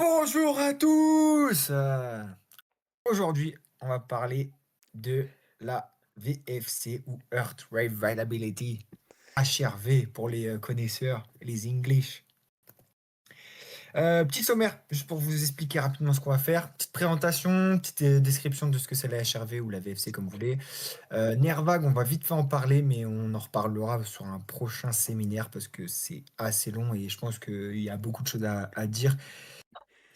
Bonjour à tous! Aujourd'hui, on va parler de la VFC ou Earth Rate Variability, HRV pour les connaisseurs, les English. Petit sommaire, juste pour vous expliquer rapidement ce qu'on va faire. Petite présentation, petite description de ce que c'est la HRV ou la VFC comme vous voulez. Nerf vague, on va vite fait en parler, mais on en reparlera sur un prochain séminaire parce que c'est assez long et je pense qu'il y a beaucoup de choses à dire.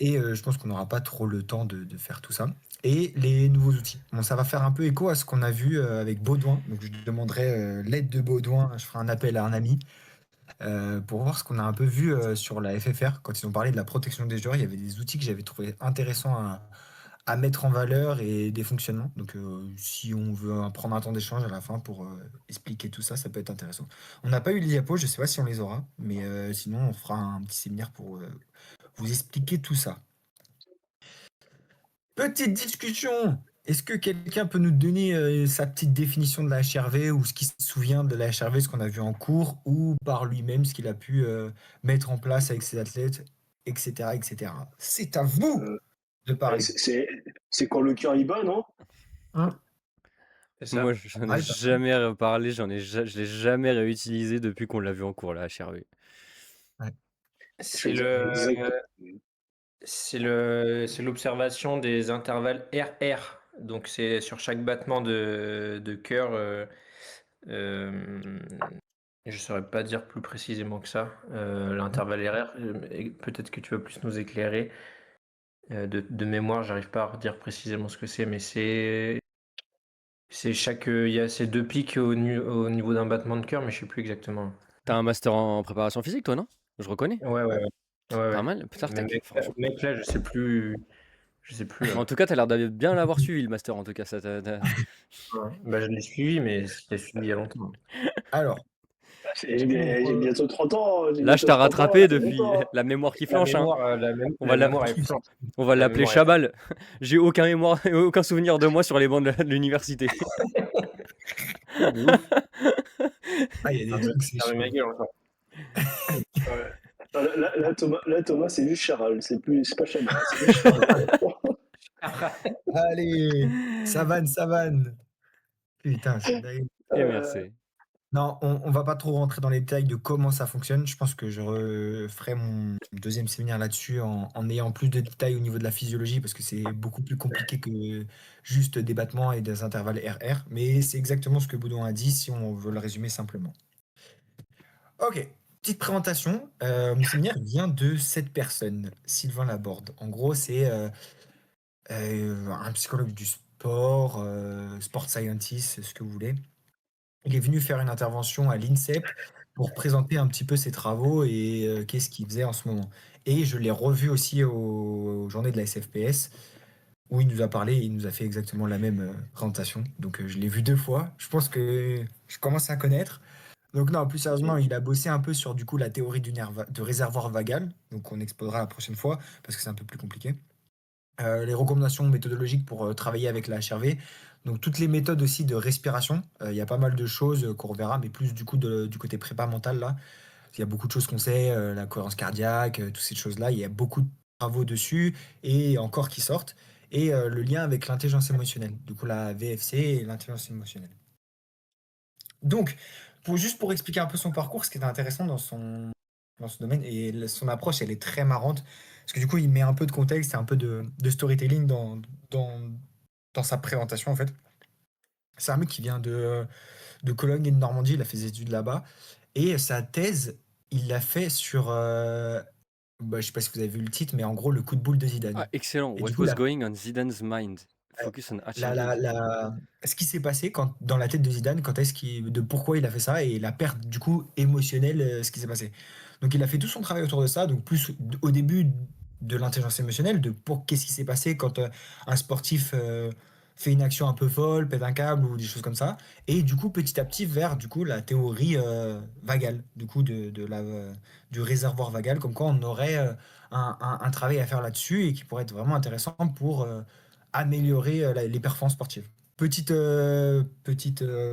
Et je pense qu'on n'aura pas trop le temps de faire tout ça. Et les nouveaux outils. Bon, ça va faire un peu écho à ce qu'on a vu avec Baudouin. Donc, je demanderai l'aide de Baudouin. Je ferai un appel à un ami pour voir ce qu'on a un peu vu sur la FFR. Quand ils ont parlé de la protection des joueurs, il y avait des outils que j'avais trouvé intéressants à mettre en valeur et des fonctionnements. Donc, si on veut prendre un temps d'échange à la fin pour expliquer tout ça, ça peut être intéressant. On n'a pas eu les diapos, je ne sais pas si on les aura, mais sinon, on fera un petit séminaire pour vous expliquer tout ça. Petite discussion. Est-ce que quelqu'un peut nous donner sa petite définition de la HRV ou ce qu'il se souvient de la HRV, ce qu'on a vu en cours, ou par lui-même, ce qu'il a pu mettre en place avec ses athlètes, etc., etc. C'est à vous Euh, de parler. c'est quand le cœur y bat, non? Hein. C'est Moi, ça. j'en ai Ouais, pas mal. jamais reparlé, je l'ai jamais réutilisé depuis qu'on l'a vu en cours, la HRV. Ouais. C'est le, Exact. c'est l'observation des intervalles RR. Donc c'est sur chaque battement de cœur. Euh, je saurais pas dire plus précisément que ça. L'intervalle RR. Et peut-être que tu vas plus nous éclairer. De mémoire, j'arrive pas à redire précisément ce que c'est, mais c'est chaque. Il y a ces deux pics au niveau d'un battement de cœur, mais je sais plus exactement. T'as un master en préparation physique, toi, non? Je reconnais. Ouais, ouais, ouais. Ouais, Pas ouais. mal, Mais Tartec, franchement. mec, là, je sais plus. Je sais plus Mais en là. tout cas, t'as l'air de bien l'avoir suivi, le master, en tout cas. Ouais. Bah, je l'ai suivi, mais je l'ai suivi il y a longtemps. Alors, J'ai bientôt 30 ans, Là, je t'ai là, rattrapé c'est depuis longtemps, hein. la mémoire qui flanche, hein. On va La l'a- mémoire est flanche. on va La l'appeler mémoire est flanche. Chabal. J'ai aucun mémoire, aucun souvenir de moi sur les bancs de l'université. de ouf. Ah, il y a des trucs, c'est Fermez chaud. ma gueule encore. Ouais. Thomas, c'est juste Charal, c'est pas Chabat, c'est juste Charal. Allez, savane, savane. Putain, c'est dingue. Et Euh, merci. Non, on va pas trop rentrer dans les détails de comment ça fonctionne. Je pense que je ferai mon deuxième séminaire là-dessus en ayant plus de détails au niveau de la physiologie parce que c'est beaucoup plus compliqué que juste des battements et des intervalles RR. Mais c'est exactement ce que Boudon a dit si on veut le résumer simplement. Ok, petite présentation. Mon séminaire vient de 7 personnes. Sylvain Laborde. En gros, c'est un psychologue du sport, sport scientist, ce que vous voulez. Il est venu faire une intervention à l'INSEP pour présenter un petit peu ses travaux et qu'est-ce qu'il faisait en ce moment. Et je l'ai revu aussi aux journées de la SFPS où il nous a parlé et il nous a fait exactement la même présentation. Donc je l'ai vu 2 fois. Je pense que je commence à connaître. Donc non, plus sérieusement, il a bossé un peu sur du coup la théorie de réservoir vagal. Donc on exposera la prochaine fois parce que c'est un peu plus compliqué. Les recommandations méthodologiques pour travailler avec la HRV. Donc toutes les méthodes aussi de respiration. Il y a pas mal de choses qu'on reverra, mais plus du coup du côté prépa mental là. Il y a beaucoup de choses qu'on sait, la cohérence cardiaque, toutes ces choses-là. Il y a beaucoup de travaux dessus et encore qui sortent. Et le lien avec l'intelligence émotionnelle. Du coup, la VFC et l'intelligence émotionnelle. Donc, juste pour expliquer un peu son parcours, ce qui est intéressant dans ce domaine, et son approche, elle est très marrante, parce que du coup, il met un peu de contexte et un peu de storytelling dans, dans sa présentation, en fait. C'est un mec qui vient de Cologne et de Normandie, il a fait des études là-bas, et sa thèse, il l'a fait sur, je sais pas si vous avez vu le titre, mais en gros, le coup de boule de Zidane. Ah, excellent. Et du What coup, was going on Zidane's mind? euh, Focus on la, HRV. la, ce qui s'est passé dans la tête de Zidane, de pourquoi il a fait ça et la perte du coup émotionnelle, ce qui s'est passé. Donc il a fait tout son travail autour de ça, donc plus au début de l'intelligence émotionnelle, de pour qu'est-ce qui s'est passé quand un sportif fait une action un peu folle, pète un câble ou des choses comme ça, et du coup petit à petit vers du coup la théorie vagale, du coup du réservoir vagal, comme quoi on aurait un travail à faire là-dessus et qui pourrait être vraiment intéressant pour améliorer les performances sportives. petite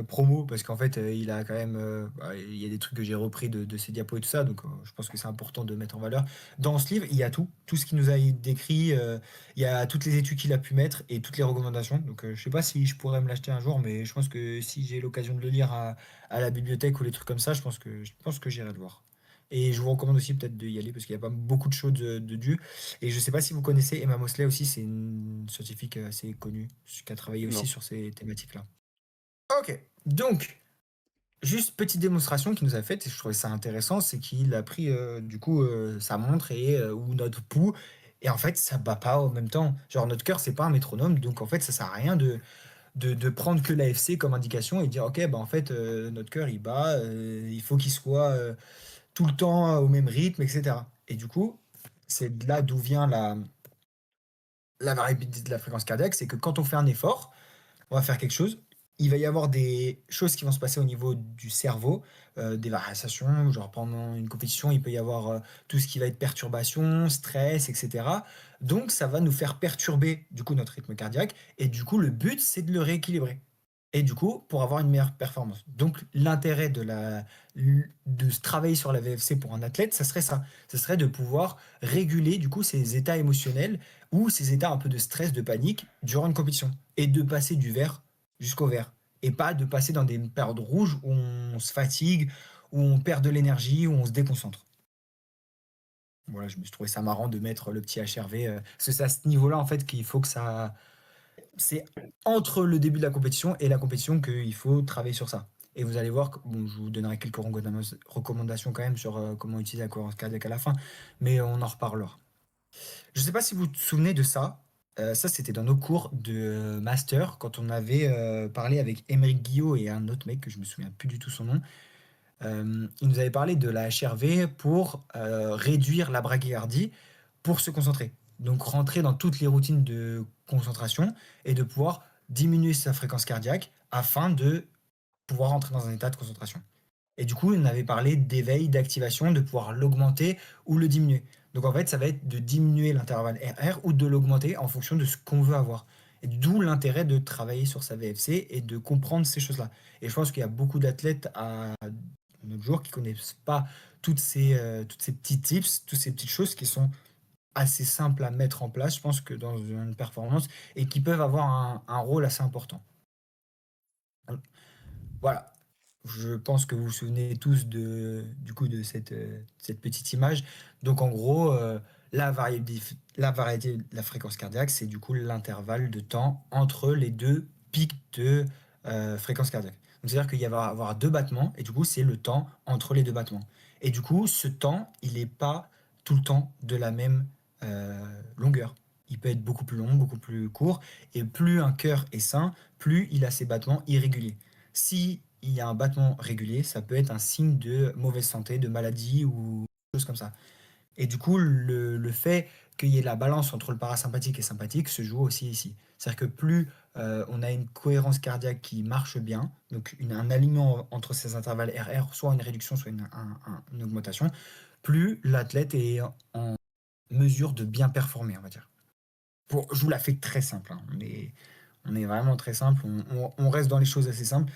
promo, parce qu'en fait, il a quand même, il y a des trucs que j'ai repris de ses diapos et tout ça, donc je pense que c'est important de mettre en valeur. Dans ce livre, il y a tout ce qu'il nous a décrit, il y a toutes les études qu'il a pu mettre et toutes les recommandations. Donc je sais pas si je pourrais me l'acheter un jour, mais je pense que si j'ai l'occasion de le lire à la bibliothèque ou les trucs comme ça, je pense que j'irai le voir. Et je vous recommande aussi peut-être d'y aller parce qu'il n'y a pas beaucoup de choses de due. Et je ne sais pas si vous connaissez Emma Mosley aussi, c'est une scientifique assez connue qui a travaillé aussi Non. sur ces thématiques-là. Ok, donc, juste petite démonstration qu'il nous a faite, et je trouvais ça intéressant, c'est qu'il a pris du coup sa montre ou notre pouls, et en fait ça bat pas en même temps. Genre notre cœur c'est pas un métronome, donc en fait ça sert à rien de prendre que l'AFC comme indication et dire ok bah en fait notre cœur il bat, il faut qu'il soit tout le temps au même rythme, etc. Et du coup, c'est de là d'où vient la variabilité de la fréquence cardiaque, c'est que quand on fait un effort, on va faire quelque chose, il va y avoir des choses qui vont se passer au niveau du cerveau, des variations, genre pendant une compétition, il peut y avoir tout ce qui va être perturbation, stress, etc. Donc ça va nous faire perturber du coup notre rythme cardiaque, et du coup le but c'est de le rééquilibrer. Et du coup, pour avoir une meilleure performance. Donc, l'intérêt de se travailler sur la VFC pour un athlète, ça serait ça. Ça serait de pouvoir réguler, du coup, ces états émotionnels ou ces états un peu de stress, de panique durant une compétition. Et de passer du vert jusqu'au vert. Et pas de passer dans des périodes rouges où on se fatigue, où on perd de l'énergie, où on se déconcentre. Voilà, je me suis trouvé ça marrant de mettre le petit HRV. Parce que c'est à ce niveau-là, en fait, qu'il faut que ça, c'est entre le début de la compétition et la compétition qu'il faut travailler sur ça. Et vous allez voir, bon, je vous donnerai quelques recommandations quand même sur comment utiliser la cohérence cardiaque à la fin, mais on en reparlera. Je ne sais pas si vous vous souvenez de ça. Ça, c'était dans nos cours de master, quand on avait parlé avec Émeric Guillot et un autre mec que je me souviens plus du tout son nom. Il nous avait parlé de la HRV pour réduire la bradycardie, pour se concentrer. Donc rentrer dans toutes les routines de concentration et de pouvoir diminuer sa fréquence cardiaque afin de pouvoir entrer dans un état de concentration. Et du coup, on avait parlé d'éveil, d'activation, de pouvoir l'augmenter ou le diminuer. Donc en fait, ça va être de diminuer l'intervalle RR ou de l'augmenter en fonction de ce qu'on veut avoir. Et d'où l'intérêt de travailler sur sa VFC et de comprendre ces choses-là. Et je pense qu'il y a beaucoup d'athlètes à notre jour qui ne connaissent pas toutes ces petits tips, toutes ces petites choses qui sont assez simples à mettre en place, je pense que dans une performance, et qui peuvent avoir un rôle assez important. Voilà. Je pense que vous vous souvenez tous du coup de cette petite image. Donc en gros, la variété de la fréquence cardiaque, c'est du coup l'intervalle de temps entre les deux pics de fréquence cardiaque. Donc c'est-à-dire qu'il va y avoir deux battements, et du coup c'est le temps entre les deux battements. Et du coup, ce temps, il n'est pas tout le temps de la même longueur. Il peut être beaucoup plus long, beaucoup plus court, et plus un cœur est sain, plus il a ses battements irréguliers. Si il y a un battement régulier, ça peut être un signe de mauvaise santé, de maladie ou choses comme ça. Et du coup, le fait qu'il y ait la balance entre le parasympathique et sympathique se joue aussi ici. C'est-à-dire que plus on a une cohérence cardiaque qui marche bien, donc un alignement entre ces intervalles RR, soit une réduction, soit une augmentation, plus l'athlète est en mesure de bien performer, on va dire. Je vous la fais très simple, hein. On est vraiment très simple, on reste dans les choses assez simples.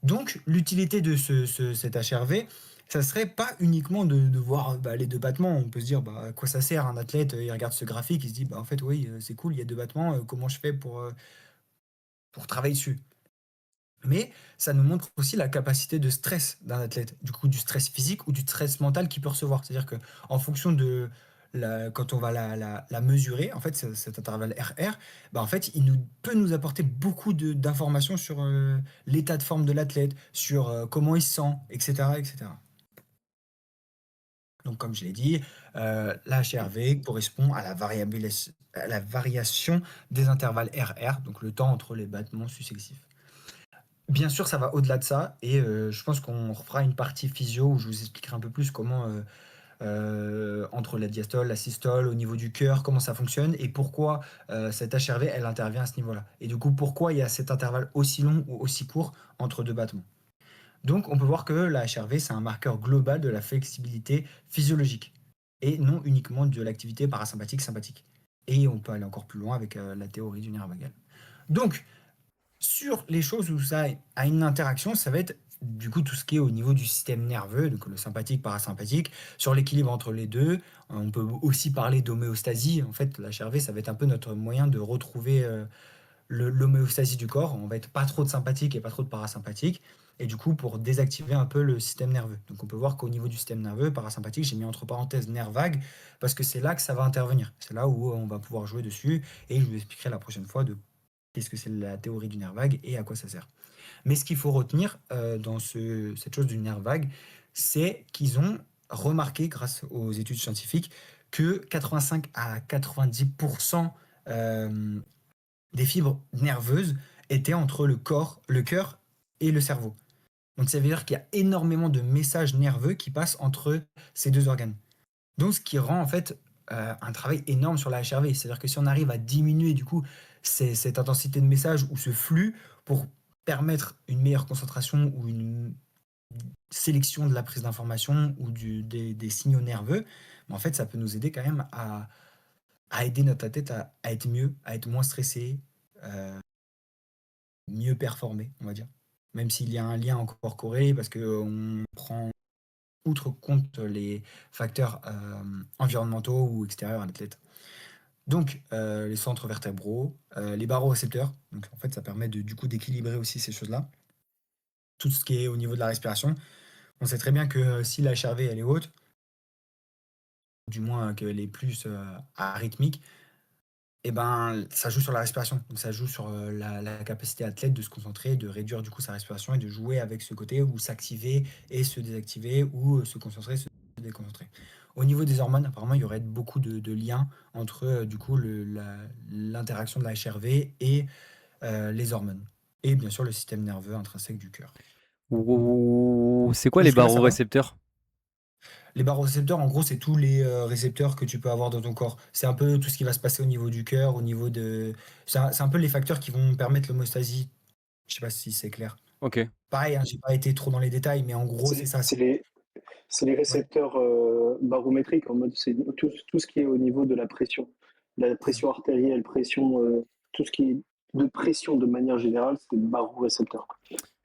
Donc, l'utilité de cet HRV, ça serait pas uniquement de voir les deux battements. On peut se dire, à quoi ça sert un athlète, il regarde ce graphique, il se dit, en fait, oui, c'est cool, il y a deux battements, comment je fais pour travailler dessus. Mais ça nous montre aussi la capacité de stress d'un athlète, du coup du stress physique ou du stress mental qu'il peut recevoir. C'est-à-dire que en fonction de quand on va la mesurer, en fait, cet intervalle RR, en fait, peut nous apporter beaucoup d'informations sur l'état de forme de l'athlète, sur comment il se sent, etc., etc. Donc, comme je l'ai dit, la HRV correspond à la variation des intervalles RR, donc le temps entre les battements successifs. Bien sûr, ça va au-delà de ça, et je pense qu'on refera une partie physio où je vous expliquerai un peu plus comment, entre la diastole, la systole, au niveau du cœur, comment ça fonctionne et pourquoi cette HRV, elle intervient à ce niveau-là. Et du coup, pourquoi il y a cet intervalle aussi long ou aussi court entre deux battements. Donc, on peut voir que la HRV, c'est un marqueur global de la flexibilité physiologique et non uniquement de l'activité parasympathique, sympathique. Et on peut aller encore plus loin avec la théorie du nerf vagal. Donc, Sur les choses où ça a une interaction, ça va être du coup tout ce qui est au niveau du système nerveux, donc le sympathique, parasympathique, sur l'équilibre entre les deux. On peut aussi parler d'homéostasie. En fait, la HRV, ça va être un peu notre moyen de retrouver l'homéostasie du corps. On va être pas trop de sympathique et pas trop de parasympathique. Et du coup, pour désactiver un peu le système nerveux. Donc, on peut voir qu'au niveau du système nerveux, parasympathique, j'ai mis entre parenthèses nerf vague, parce que c'est là que ça va intervenir. C'est là où on va pouvoir jouer dessus. Et je vous expliquerai la prochaine fois de qu'est-ce que c'est la théorie du nerf vague et à quoi ça sert. Mais ce qu'il faut retenir dans cette chose du nerf vague, c'est qu'ils ont remarqué, grâce aux études scientifiques, que 85 à 90% des fibres nerveuses étaient entre le corps, le cœur et le cerveau. Donc ça veut dire qu'il y a énormément de messages nerveux qui passent entre ces deux organes. Donc ce qui rend en fait un travail énorme sur la HRV. C'est-à-dire que si on arrive à diminuer du coup cette intensité de message ou ce flux pour permettre une meilleure concentration ou une sélection de la prise d'information ou des signaux nerveux, en fait ça peut nous aider quand même à aider notre tête à être mieux, à être moins stressé, euh, mieux performer, on va dire. Même s'il y a un lien encore corrélé, parce qu'on prend outre compte les facteurs environnementaux ou extérieurs à l'athlète. Donc, les centres vertébraux, les barorécepteurs, donc en fait, ça permet du coup d'équilibrer aussi ces choses-là. Tout ce qui est au niveau de la respiration. On sait très bien que si la HRV elle est haute, du moins qu'elle est plus arythmique, et ben, ça joue sur la respiration. Donc ça joue sur la capacité athlète de se concentrer, de réduire du coup sa respiration et de jouer avec ce côté ou s'activer et se désactiver ou se concentrer, se déconcentrer. Au niveau des hormones, apparemment, il y aurait beaucoup de liens entre du coup l'interaction de la HRV et les hormones. Et bien sûr le système nerveux intrinsèque du cœur. Ouh, c'est quoi les Jusque-là, ça va? barorécepteurs? Les barorécepteurs, en gros, c'est tous les récepteurs que tu peux avoir dans ton corps. C'est un peu tout ce qui va se passer au niveau du cœur, au niveau de. C'est un peu les facteurs qui vont permettre l'homéostasie. Je sais pas si c'est clair. Ok. Pareil, hein, j'ai pas été trop dans les détails, mais en gros, C'est c'est les, ça. c'est les, c'est les Ouais, récepteurs barométriques, en mode, c'est tout ce qui est au niveau de la pression. La c'est ça. pression artérielle, pression, tout ce qui est de pression de manière générale, c'est le barorécepteur.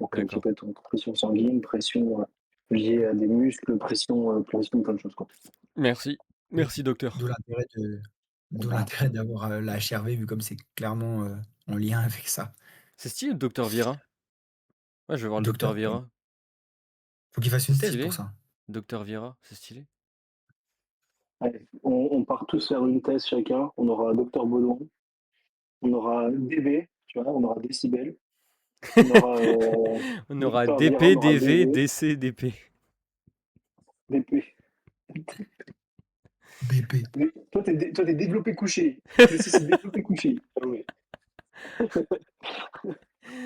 Donc, ça D'accord. peut être pression sanguine, pression liée à des muscles, pression plein de choses, quoi. Merci. Oui. Merci, docteur. D'où l'intérêt d'où Voilà. l'intérêt d'avoir la HRV, vu comme c'est clairement en lien avec ça. C'est stylé, le docteur Vira. Ouais, je vais voir le docteur Docteur, oui. Vira. Faut qu'il fasse C'est une thèse pour stylé. ça. Docteur Vira, c'est stylé. Allez, on part tous faire une thèse chacun. On aura Docteur Baudouin, on aura DB, tu vois, on aura Décibel, on aura On aura Docteur Vira, DP, on aura DV, DV, DC, DP. DP. BP. Toi, t'es développé couché. Ceci, c'est développé couché. Ah ouais.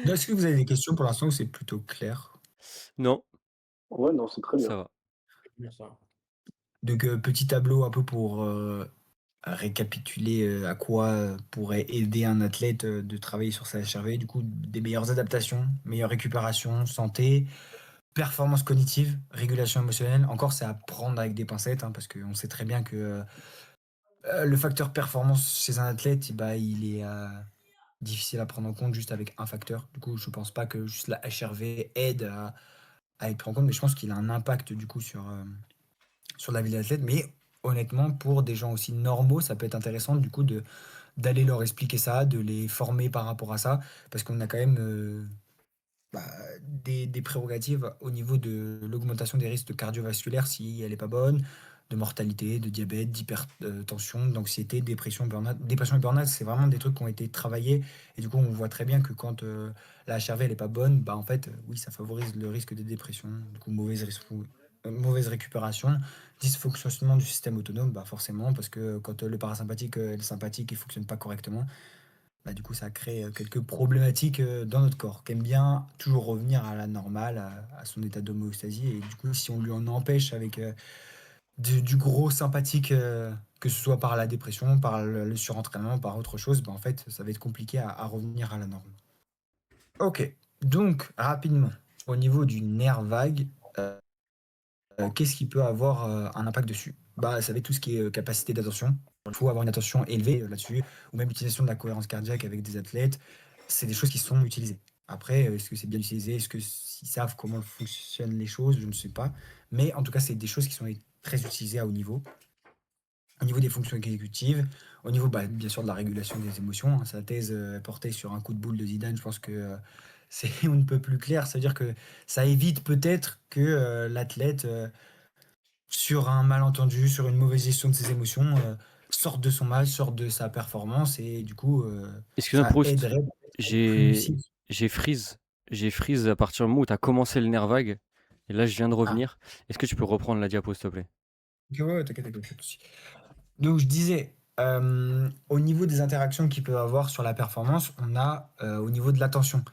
Est-ce que vous avez des questions pour l'instant ou c'est plutôt clair? Non, Ouais, non, c'est très bien. ça va. Bien ça. Donc, petit tableau un peu pour récapituler à quoi pourrait aider un athlète de travailler sur sa HRV. Du coup, des meilleures adaptations, meilleure récupération, santé, performance cognitive, régulation émotionnelle. Encore, c'est à prendre avec des pincettes, hein, parce qu'on sait très bien que le facteur performance chez un athlète, bah, il est difficile à prendre en compte juste avec un facteur. Du coup, je pense pas que juste la HRV aide à être pris en compte, mais je pense qu'il a un impact du coup sur la vie de l'athlète. Mais honnêtement, pour des gens aussi normaux, ça peut être intéressant du coup d'aller leur expliquer ça, de les former par rapport à ça, parce qu'on a quand même bah, des prérogatives au niveau de l'augmentation des risques cardiovasculaires si elle n'est pas bonne, de mortalité, de diabète, d'hypertension, d'anxiété, dépression, burn-out. Dépression et burn-out, c'est vraiment des trucs qui ont été travaillés. Et du coup, on voit très bien que quand la HRV elle est pas bonne, bah en fait, oui, ça favorise le risque de dépression, du coup, mauvaise récupération, dysfonctionnement du système autonome, bah forcément, parce que quand le parasympathique et le sympathique ne fonctionnent pas correctement, bah, du coup, ça crée quelques problématiques dans notre corps, qui aime bien toujours revenir à la normale, à son état d'homéostasie. Et du coup, si on lui en empêche avec du gros sympathique, que ce soit par la dépression, par le surentraînement, par autre chose, bah, en fait, ça va être compliqué à revenir à la norme. Ok, donc rapidement, au niveau du nerf vague, qu'est-ce qui peut avoir un impact dessus? Bah, ça va être tout ce qui est capacité d'attention. Il faut avoir une attention élevée là-dessus, ou même l'utilisation de la cohérence cardiaque avec des athlètes. c'est des choses qui sont utilisées. Après, est-ce que c'est bien utilisé? Est-ce qu'ils savent comment fonctionnent les choses? Je ne sais pas. Mais en tout cas, c'est des choses qui sont très utilisées à haut niveau. Au niveau des fonctions exécutives, au niveau bien sûr de la régulation des émotions, hein. Sa thèse est portée sur un coup de boule de Zidane, je pense que c'est on ne peut plus clair. C'est-à-dire que ça évite peut-être que l'athlète, sur un malentendu, sur une mauvaise gestion de ses émotions, sorte de son match, sorte de sa performance et du coup, Excuse-moi ça Proust, aiderait à être plus j'ai lucide. j'ai freeze. J'ai freeze à partir du moment où tu as commencé le nerf vague et là je viens de Ah, revenir. Est-ce que tu peux reprendre la diapo s'il te plaît? OK, ouais, t'inquiète, pas de souci. Donc je disais, au niveau des interactions qu'il peut avoir sur la performance, on a, au niveau de l'attention.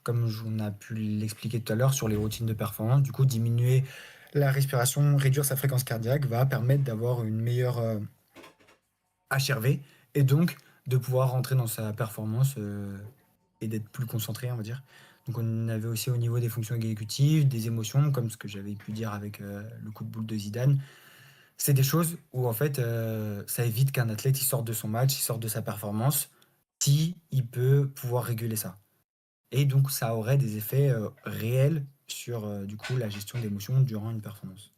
Comme on a pu l'expliquer tout à l'heure sur les routines de performance, du coup, diminuer la respiration, réduire sa fréquence cardiaque va permettre d'avoir une meilleure HRV et donc de pouvoir rentrer dans sa performance et d'être plus concentré, on va dire. Donc on avait aussi au niveau des fonctions exécutives, des émotions, comme ce que j'avais pu dire avec le coup de boule de Zidane. C'est des choses où en fait ça évite qu'un athlète il sorte de son match, il sorte de sa performance, si il peut pouvoir réguler ça. Et donc, ça aurait des effets réels sur du coup la gestion d'émotions durant une performance.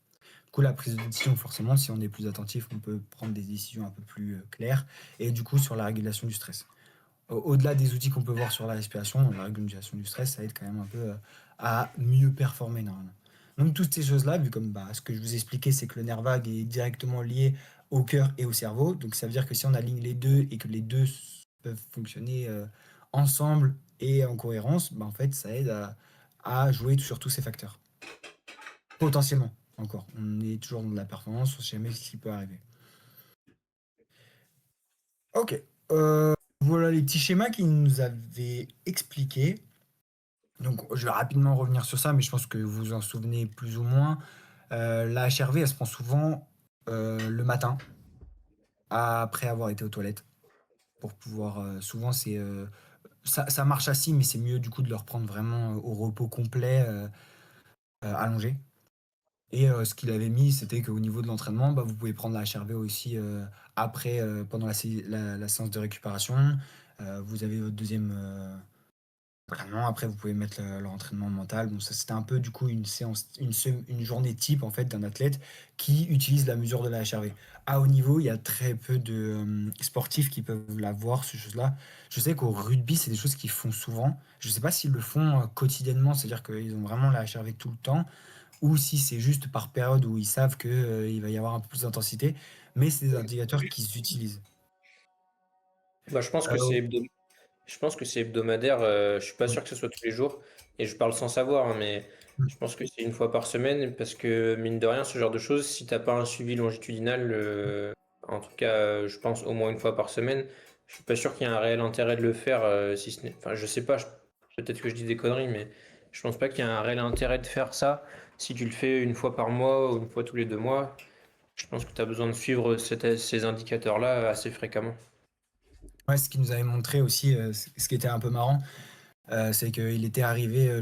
Du coup, la prise de décision, forcément, si on est plus attentif, on peut prendre des décisions un peu plus claires. Et du coup, sur la régulation du stress. Au-delà des outils qu'on peut voir sur la respiration, la régulation du stress, ça aide quand même un peu à mieux performer normalement. Donc, toutes ces choses-là, vu comme ce que je vous ai expliqué, c'est que le nerf vague est directement lié au cœur et au cerveau. Donc, ça veut dire que si on aligne les deux et que les deux peuvent fonctionner ensemble et en cohérence, en fait, ça aide à jouer sur tous ces facteurs. Potentiellement, encore. On est toujours dans de la performance, on ne sait jamais ce qui peut arriver. Ok. Voilà les petits schémas qu'il nous avait expliqués. Donc, je vais rapidement revenir sur ça, mais je pense que vous vous en souvenez plus ou moins. La HRV, elle se prend souvent le matin, après avoir été aux toilettes. Pour pouvoir. Souvent, ça marche assis, mais c'est mieux du coup de le reprendre vraiment au repos complet, allongé. Et ce qu'il avait mis, c'était qu'au niveau de l'entraînement, vous pouvez prendre la HRV aussi après, pendant la séance de récupération. Vous avez votre deuxième entraînement. Après, vous pouvez mettre leur entraînement mental. Bon, ça, c'était un peu du coup une séance, une journée type en fait d'un athlète qui utilise la mesure de la HRV. À haut niveau, il y a très peu de sportifs qui peuvent l'avoir, ces choses-là. Je sais qu'au rugby, c'est des choses qu'ils font souvent. Je ne sais pas s'ils le font quotidiennement, c'est-à-dire qu'ils ont vraiment la HRV tout le temps, ou si c'est juste par période où ils savent qu'il va y avoir un peu plus d'intensité. Mais c'est des indicateurs qu'ils utilisent. Bah, Euh, je pense que c'est hebdomadaire. Je suis pas oui. sûr que ce soit tous les jours. Et je parle sans savoir, hein, mais je pense que c'est une fois par semaine parce que mine de rien, ce genre de choses, si t'as pas un suivi longitudinal, en tout cas, je pense au moins une fois par semaine, je suis pas sûr qu'il y ait un réel intérêt de le faire. Si ce n'est, enfin, je sais pas. Peut-être que je dis des conneries, mais je pense pas qu'il y ait un réel intérêt de faire ça si tu le fais une fois par mois ou une fois tous les 2 mois. Je pense que tu as besoin de suivre ces indicateurs-là assez fréquemment. Ouais, ce qu'il nous avait montré aussi, ce qui était un peu marrant, c'est qu'il était arrivé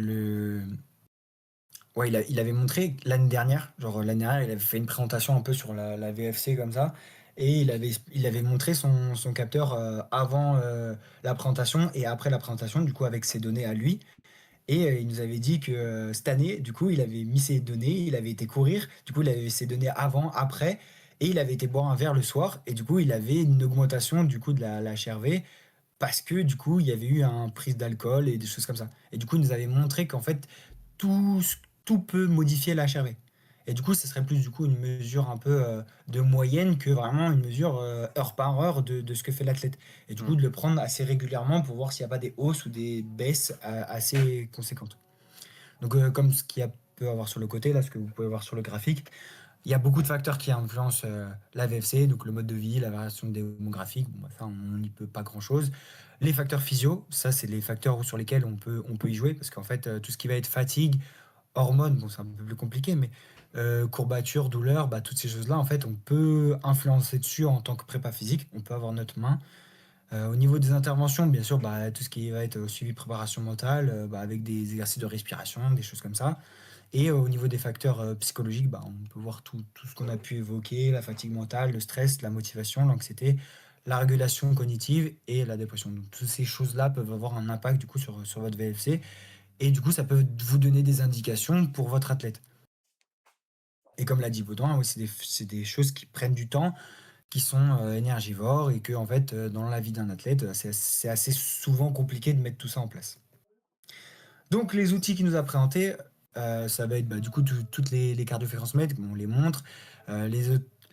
ouais, il avait montré l'année dernière, genre l'année dernière, il avait fait une présentation un peu sur la VFC comme ça, et il avait montré son capteur avant la présentation et après la présentation, du coup avec ses données à lui. Et il nous avait dit que cette année, du coup, il avait mis ses données, il avait été courir, du coup, il avait ses données avant, après, et il avait été boire un verre le soir, et du coup, il avait une augmentation du coup de la HRV parce que du coup, il y avait eu un prise d'alcool et des choses comme ça. Et du coup, il nous avait montré qu'en fait, tout, tout peut modifier la HRV. Et du coup, ce serait plus du coup une mesure un peu de moyenne que vraiment une mesure heure par heure de ce que fait l'athlète. Et du coup, de le prendre assez régulièrement pour voir s'il n'y a pas des hausses ou des baisses assez conséquentes. Donc, comme ce qu'il y a peut avoir sur le côté, là, ce que vous pouvez voir sur le graphique, il y a beaucoup de facteurs qui influencent la VFC, donc le mode de vie, la variation démographique, bon, ça, on n'y peut pas grand-chose. Les facteurs physio, ça, c'est les facteurs sur lesquels on peut y jouer, parce qu'en fait, tout ce qui va être fatigue, hormones, bon, c'est un peu plus compliqué, mais courbature, douleur, toutes ces choses-là, en fait, on peut influencer dessus en tant que prépa physique, on peut avoir notre main. Au niveau des interventions, bien sûr, tout ce qui va être suivi préparation mentale, avec des exercices de respiration, des choses comme ça. Et au niveau des facteurs psychologiques, on peut voir tout ce qu'on a pu évoquer, la fatigue mentale, le stress, la motivation, l'anxiété, la régulation cognitive et la dépression. Donc, toutes ces choses-là peuvent avoir un impact du coup sur votre VFC et du coup, ça peut vous donner des indications pour votre athlète. Et comme l'a dit Baudouin, oui, c'est des choses qui prennent du temps, qui sont énergivores et que en fait, dans la vie d'un athlète, c'est assez souvent compliqué de mettre tout ça en place. Donc les outils qu'il nous a présentés, ça va être du coup toutes les cardiofréquences-mètres, on les montre.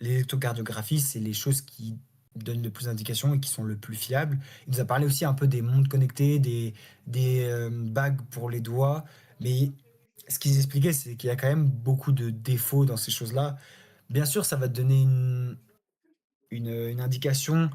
L'électrocardiographies, c'est les choses qui donnent le plus d'indications et qui sont le plus fiables. Il nous a parlé aussi un peu des montres connectées, des bagues pour les doigts. Mais ce qu'ils expliquaient, c'est qu'il y a quand même beaucoup de défauts dans ces choses-là. Bien sûr, ça va te donner une indication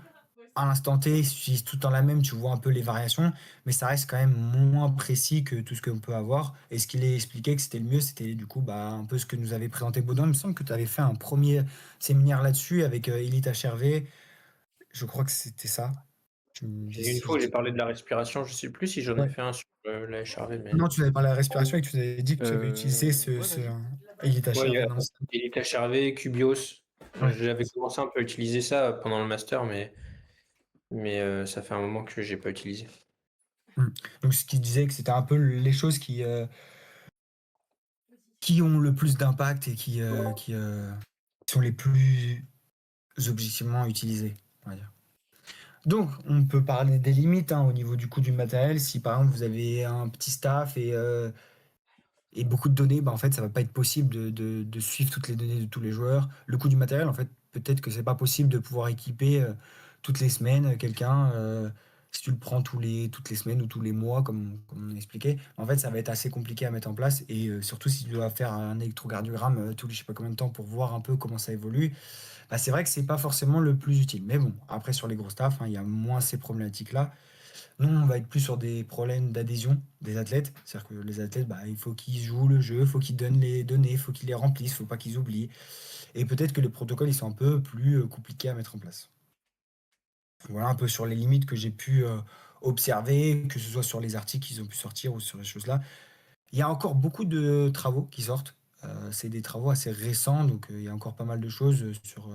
à l'instant T, si tu utilises tout le temps la même, tu vois un peu les variations, mais ça reste quand même moins précis que tout ce qu'on peut avoir. Et ce qu'il a expliqué que c'était le mieux, c'était du coup un peu ce que nous avait présenté Baudin. Il me semble que tu avais fait un premier séminaire là-dessus avec Elite HRV. Je crois que c'était ça. Tu me dis Et une si fois je où j'ai dis- parlé de la respiration, je sais plus si j'en ai Ouais. fait un sur la HRV, mais Non, tu avais parlé de la respiration et que tu avais dit que tu avais utilisé Ouais, vas-y. Elite ouais, il y HRV. a Non, Elite HRV, Cubios. ouais. J'avais commencé un peu à utiliser ça pendant le master, mais ça fait un moment que j'ai pas utilisé. Mm. Donc ce qui disait que c'était un peu les choses qui ont le plus d'impact et qui sont les plus objectivement utilisées, on va dire. Donc, on peut parler des limites au niveau du coût du matériel. Si par exemple vous avez un petit staff et beaucoup de données, en fait, ça va pas être possible de suivre toutes les données de tous les joueurs. Le coût du matériel, en fait, peut-être que c'est pas possible de pouvoir équiper toutes les semaines quelqu'un. Si tu le prends toutes les semaines ou tous les mois, comme on a expliqué, en fait, ça va être assez compliqué à mettre en place. Et surtout si tu dois faire un électrocardiogramme tous les je sais pas combien de temps pour voir un peu comment ça évolue, c'est vrai que c'est pas forcément le plus utile. Mais bon, après, sur les gros staffs, il y a moins ces problématiques-là. Nous, on va être plus sur des problèmes d'adhésion des athlètes. C'est-à-dire que les athlètes, il faut qu'ils jouent le jeu, il faut qu'ils donnent les données, il faut qu'ils les remplissent, il faut pas qu'ils oublient. Et peut-être que les protocoles, ils sont un peu plus compliqués à mettre en place. Voilà un peu sur les limites que j'ai pu observer, que ce soit sur les articles qu'ils ont pu sortir ou sur les choses-là. Il y a encore beaucoup de travaux qui sortent. C'est des travaux assez récents, donc il y a encore pas mal de choses sur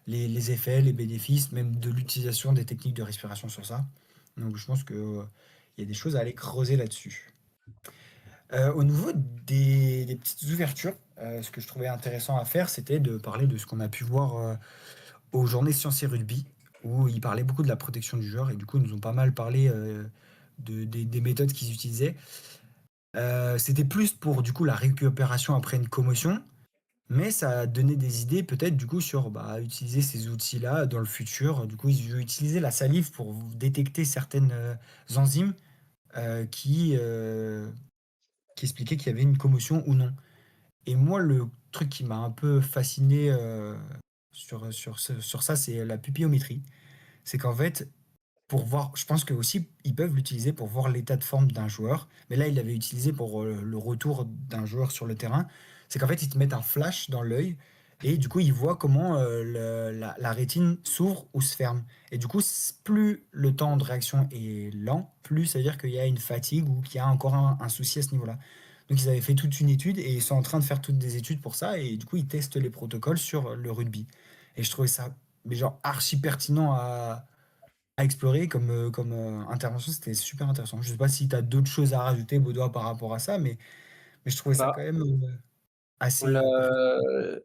les effets, les bénéfices, même de l'utilisation des techniques de respiration sur ça. Donc je pense qu'il y a des choses à aller creuser là-dessus. Au niveau des petites ouvertures, ce que je trouvais intéressant à faire, c'était de parler de ce qu'on a pu voir aux journées sciences et rugby, où ils parlaient beaucoup de la protection du joueur, et du coup, ils nous ont pas mal parlé des méthodes qu'ils utilisaient. C'était plus pour du coup la récupération après une commotion, mais ça a donné des idées peut-être du coup sur utiliser ces outils-là dans le futur. Du coup, ils ont utilisé la salive pour détecter certaines enzymes qui expliquaient qu'il y avait une commotion ou non. Et moi, le truc qui m'a un peu fasciné sur ça, c'est la pupillométrie. C'est qu'en fait, pour voir, je pense que aussi ils peuvent l'utiliser pour voir l'état de forme d'un joueur, mais là ils l'avaient utilisé pour le retour d'un joueur sur le terrain. C'est qu'en fait ils te mettent un flash dans l'œil et du coup ils voient comment la rétine s'ouvre ou se ferme. Et du coup plus le temps de réaction est lent, plus ça veut dire qu'il y a une fatigue ou qu'il y a encore un souci à ce niveau-là. Donc ils avaient fait toute une étude et ils sont en train de faire toutes des études pour ça et du coup ils testent les protocoles sur le rugby. Et je trouvais ça mais genre archi pertinent à explorer comme intervention, c'était super intéressant. Je sais pas si tu as d'autres choses à rajouter, Baudouin, par rapport à ça, mais je trouvais ça Bah, quand même on assez pertinent. l'a-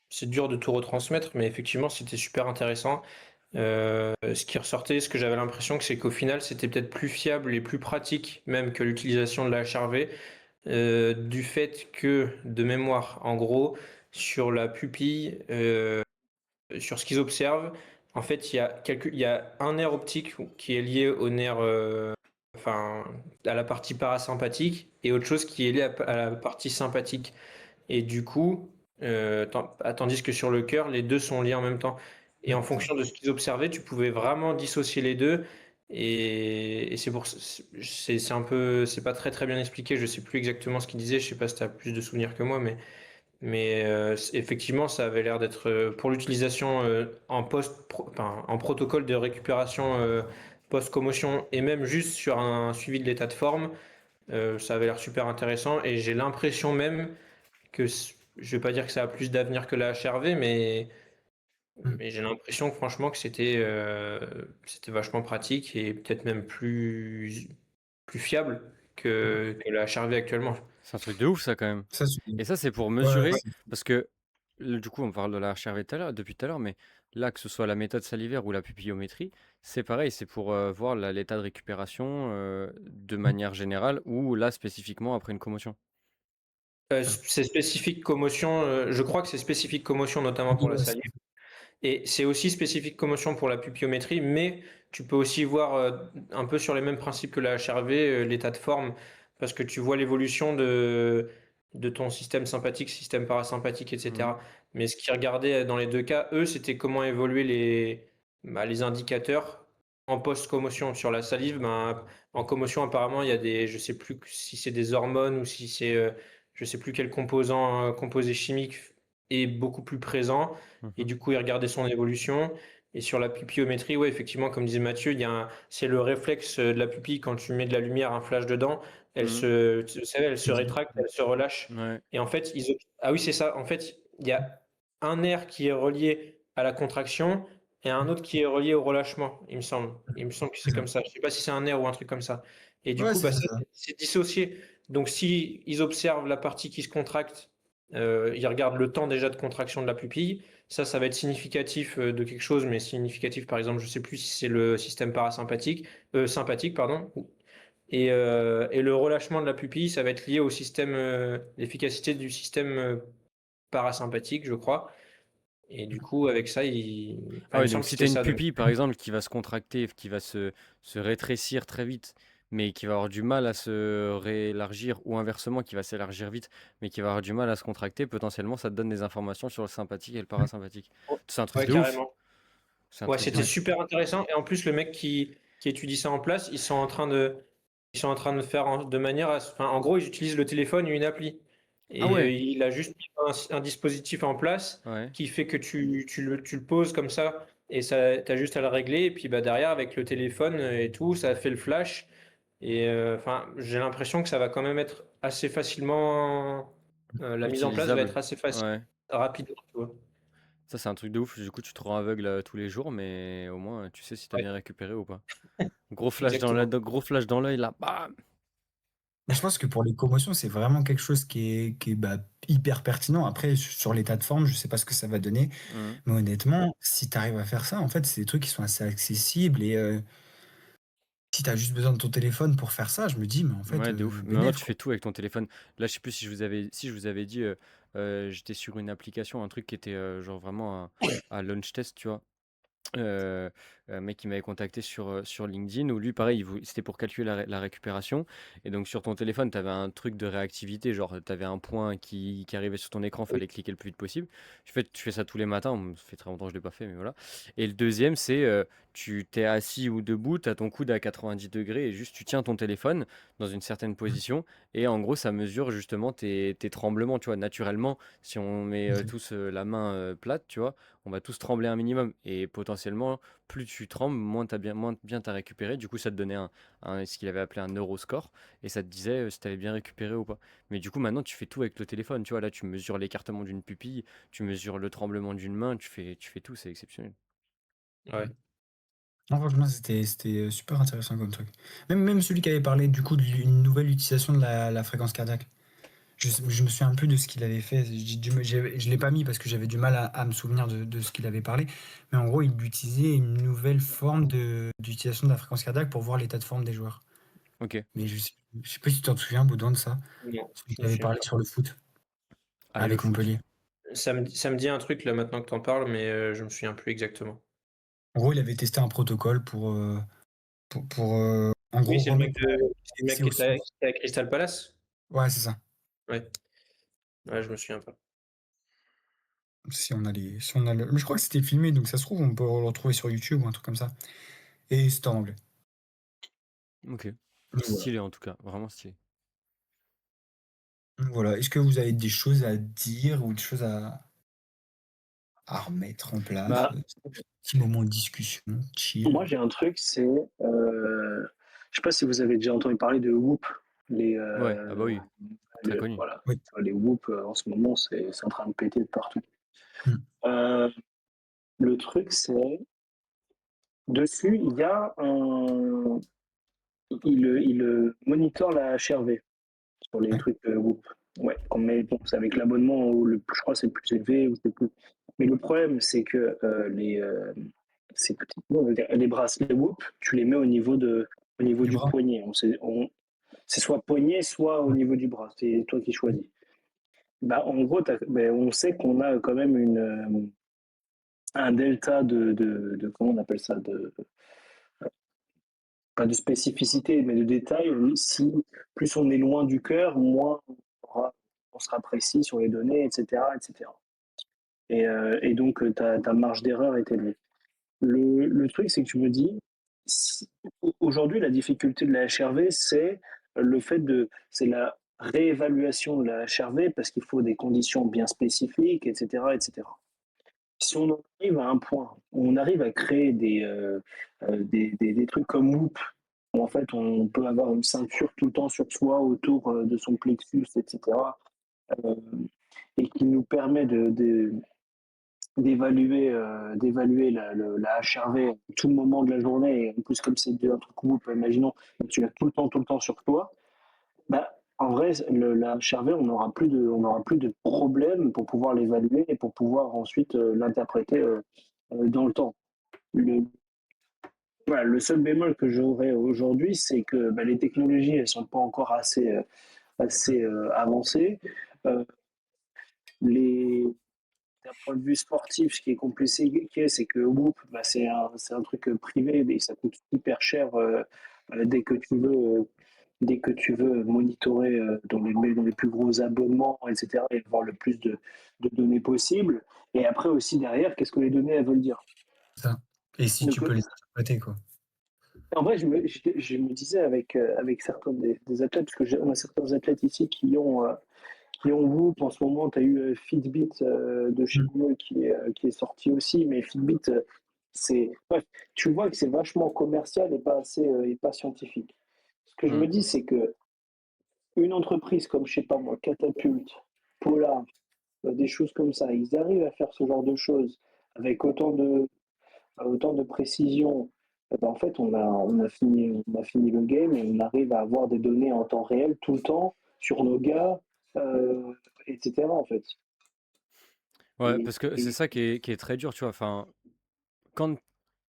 c'est dur de tout retransmettre, mais effectivement, c'était super intéressant. Ce qui ressortait, ce que j'avais l'impression, c'est qu'au final, c'était peut-être plus fiable et plus pratique même que l'utilisation de la HRV, du fait que, de mémoire, en gros, sur la pupille, sur ce qu'ils observent, en fait, il y a un nerf optique qui est lié au nerf, enfin, à la partie parasympathique, et autre chose qui est lié à la partie sympathique. Et du coup, tandis que sur le cœur, les deux sont liés en même temps. Et en C'est ça. fonction de ce qu'ils observaient, tu pouvais vraiment dissocier les deux. Et c'est un peu, c'est pas très très bien expliqué. Je sais plus exactement ce qu'ils disaient. Je sais pas si tu as plus de souvenirs que moi, mais effectivement, ça avait l'air d'être pour l'utilisation en protocole de récupération post-commotion et même juste sur un suivi de l'état de forme. Ça avait l'air super intéressant et j'ai l'impression même que je vais pas dire que ça a plus d'avenir que la HRV, Mm. Mais j'ai l'impression, franchement, que c'était vachement pratique et peut-être même plus fiable que la HRV actuellement. C'est un truc de ouf, ça, quand même. Ça, Et ça, c'est pour ouais, mesurer, parce que du coup, on parle de la HRV depuis tout à l'heure, mais là, que ce soit la méthode salivaire ou la pupillométrie, c'est pareil, c'est pour voir l'état de récupération de manière générale ou là, spécifiquement après une commotion. C'est spécifique commotion, je crois que c'est spécifique commotion, notamment pour la ouais, salive. Et c'est aussi spécifique commotion pour la pupillométrie, mais tu peux aussi voir un peu sur les mêmes principes que la HRV, l'état de forme, parce que tu vois l'évolution de ton système sympathique, système parasympathique, etc. Mais ce qu'ils regardaient dans les deux cas, eux, c'était comment évoluer les indicateurs en post-commotion. Sur la salive, en commotion, apparemment, il y a je sais plus si c'est des hormones ou si c'est, je sais plus quel composé chimique est beaucoup plus présent. Et du coup, il regardait son évolution. Et sur la pupillométrie, ouais, effectivement, comme disait Mathieu, c'est le réflexe de la pupille quand tu mets de la lumière, un flash dedans, tu sais, elle se rétracte, elle se relâche. Ouais. Et en fait, ah oui, c'est ça. En fait, il y a un nerf qui est relié à la contraction et un autre qui est relié au relâchement, il me semble. Il me semble que c'est comme ça. Je sais pas si c'est un nerf ou un truc comme ça. Et du Ouais, coup, c'est bah, ça, ça, ça. c'est dissocié. Donc, si ils observent la partie qui se contracte, ils regardent le temps déjà de contraction de la pupille. Ça va être significatif de quelque chose, mais significatif, par exemple, je sais plus si c'est le système parasympathique, sympathique, pardon. Et le relâchement de la pupille, ça va être lié au système, l'efficacité du système parasympathique, je crois. Et du coup, avec ça, Ah il me oui, semble donc que si tu c'était as une ça. Donc, pupille, par exemple, qui va se contracter, qui va se rétrécir très vite, mais qui va avoir du mal à se réélargir, ou inversement, qui va s'élargir vite, mais qui va avoir du mal à se contracter, potentiellement, ça te donne des informations sur le sympathique et le parasympathique. C'est un truc ouais, de ouf. carrément. C'est un Ouais, truc de c'était ouf. super intéressant. Et en plus, le mec qui étudie ça en place, ils sont en train de faire de manière enfin, en gros, ils utilisent le téléphone et une appli. Ah Et ouais, il a juste mis un dispositif en place ouais. qui fait que tu le poses comme ça et ça, t'as juste à le régler. Et puis bah, derrière, avec le téléphone et tout, ça fait le flash. Et enfin, j'ai l'impression que ça va quand même être assez facilement. La mise en place va Utilisable. être assez facile, Ouais. rapide, tu vois. Ça, c'est un truc de ouf. Du coup, tu te rends aveugle tous les jours, mais au moins, tu sais si t'as Ouais, bien récupéré ou pas. exactement. Gros flash dans l'œil, là. Bam. Mais je pense que pour les commotions, c'est vraiment quelque chose qui est hyper pertinent. Après, sur l'état de forme, je sais pas ce que ça va donner. Mhm. Mais honnêtement, si tu arrives à faire ça, en fait, c'est des trucs qui sont assez accessibles. Et si tu as juste besoin de ton téléphone pour faire ça, je me dis, mais en fait, Ouais, de ouf. Mais maintenant, bénef, tu quoi. fais tout avec ton téléphone. Là, je sais plus si je vous avais dit, j'étais sur une application, un truc qui était genre vraiment à launch test, tu vois. Heu, un mec qui m'avait contacté sur LinkedIn où lui pareil, c'était pour calculer la récupération et donc sur ton téléphone, tu avais un truc de réactivité, genre tu avais un point qui arrivait sur ton écran, Oui. fallait cliquer le plus vite possible. Je fais ça tous les matins, ça fait très longtemps que je l'ai pas fait, mais voilà. Et le deuxième, c'est, tu t'es assis ou debout, tu as ton coude à 90 degrés et juste tu tiens ton téléphone dans une certaine position et en gros, ça mesure justement tes tremblements, tu vois? Naturellement, si on met, Ok. tous, la main, plate, tu vois? On va tous trembler un minimum et potentiellement plus tu trembles, moins bien tu as récupéré. Du coup, ça te donnait ce qu'il avait appelé un neuroscore et ça te disait si tu avais bien récupéré ou pas. Mais du coup, maintenant, tu fais tout avec le téléphone. Tu vois, là, tu mesures l'écartement d'une pupille, tu mesures le tremblement d'une main, tu fais tout, c'est exceptionnel. Ouais. Non, franchement, c'était super intéressant comme truc. Même celui qui avait parlé du coup d'une nouvelle utilisation de la fréquence cardiaque. Je me souviens un peu de ce qu'il avait fait. Je l'ai pas mis parce que j'avais du mal à me souvenir de ce qu'il avait parlé. Mais en gros, il utilisait une nouvelle forme d'utilisation de la fréquence cardiaque pour voir l'état de forme des joueurs. Ok. Mais je sais pas si tu t'en souviens, Baudouin, de ça. Non, Celui je qui me avait souviens parlé pas. sur le foot Ah, le avec foot. Montpellier. Ça me dit un truc là maintenant que t'en parles, mais je me souviens plus exactement. En gros, il avait testé un protocole pour en Oui, gros, remettre c'est le mec l'accès au sport. qui était à Crystal Palace. Ouais, c'est ça. Ouais, ouais, je me souviens pas. Si on a mais je crois que c'était filmé, donc ça se trouve, on peut le retrouver sur YouTube ou un truc comme ça. Et c'était en anglais. Ok. Donc voilà. Stylé en tout cas, vraiment stylé. Donc voilà. Est-ce que vous avez des choses à dire ou des choses à remettre en place? Bah, Ah, Petit moment de discussion, chill. moi, j'ai un truc, je sais pas si vous avez déjà entendu parler de Whoop, les, ouais, ah bah oui, très connu. voilà, Oui. les Whoop, en ce moment, c'est en train de péter de partout. Mm. Euh, Le truc, c'est dessus, il y a un. Il monitore la HRV sur les Ouais. trucs Whoop. Ouais, mais bon, c'est avec l'abonnement, je crois que c'est le plus élevé. Ou c'est plus... Mais le problème, c'est que ces petits, les bracelets Whoop, tu les mets au niveau Du du bras. poignet. C'est soit poignet, soit au Ouais. niveau du bras. C'est toi qui choisis. Bah, en gros, on sait qu'on a quand même un delta comment on appelle ça, pas de spécificité, mais de détail. Si plus on est loin du cœur, moins on sera précis sur les données, etc., etc. Et donc ta marge d'erreur est élevée. Le truc, c'est que tu me dis, aujourd'hui, la difficulté de la HRV, c'est c'est la réévaluation de la HRV parce qu'il faut des conditions bien spécifiques, etc., etc. Si on en arrive à un point où on arrive à créer des trucs comme Whoop, où en fait on peut avoir une ceinture tout le temps sur soi autour de son plexus, etc., euh, et qui nous permet d'évaluer la HRV à tout moment de la journée, et en plus comme c'est un truc Whoop, imaginons que tu l'as tout le temps sur toi, bah, en vrai, la HRV, on n'aura plus de problème pour pouvoir l'évaluer et pour pouvoir ensuite l'interpréter dans le temps. Le, voilà, le seul bémol que j'aurais aujourd'hui, c'est que bah, les technologies, elles sont pas encore assez avancées. Euh, les, D'un point de vue sportif, ce qui est compliqué, c'est que Whoop, bah, c'est un truc privé et ça coûte hyper cher dès que tu veux. Dès que tu veux monitorer dans les plus gros abonnements, etc., et avoir le plus de données possible. Et après aussi derrière, qu'est-ce que les données elles veulent dire. Ça. Et si Donc, tu peux les interpréter, quoi. en vrai, je me disais avec certains des athlètes, parce que on a certains athlètes ici qui ont Whoop. En ce moment, tu as eu Fitbit de chez Mm. Google qui est sorti aussi, mais Fitbit, bref, tu vois que c'est vachement commercial et pas assez et pas scientifique. Ce que je Hmm. me dis, c'est que une entreprise comme, je sais pas moi, Catapult, Polar, des choses comme ça, ils arrivent à faire ce genre de choses avec autant de précision. Eh ben, en fait, on a fini le game et on arrive à avoir des données en temps réel tout le temps sur nos gars, euh, etc. En fait. Ouais, Et, parce que c'est et- ça qui est très dur, tu vois. Enfin, quand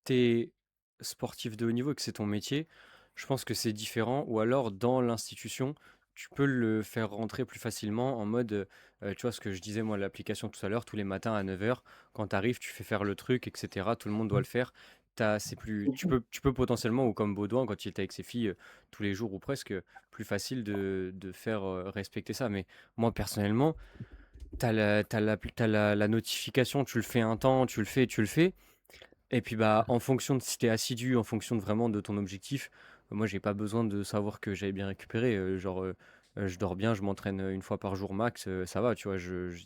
t'es sportif de haut niveau et que c'est ton métier, je pense que c'est différent. Ou alors, dans l'institution, tu peux le faire rentrer plus facilement en mode, tu vois, ce que je disais moi, l'application tout à l'heure, tous les matins à 9 h, quand tu arrives, tu fais faire le truc, etc. Tout le monde doit le faire. C'est plus, tu peux potentiellement, ou comme Baudouin, quand il était avec ses filles tous les jours ou presque, plus facile de faire respecter ça. Mais moi, personnellement, t'as la notification, tu le fais un temps, tu le fais. Et puis bah en fonction de si t'es assidu, en fonction de vraiment de ton objectif, moi j'ai pas besoin de savoir que j'avais bien récupéré. Je dors bien, je m'entraîne une fois par jour max, ça va, tu vois,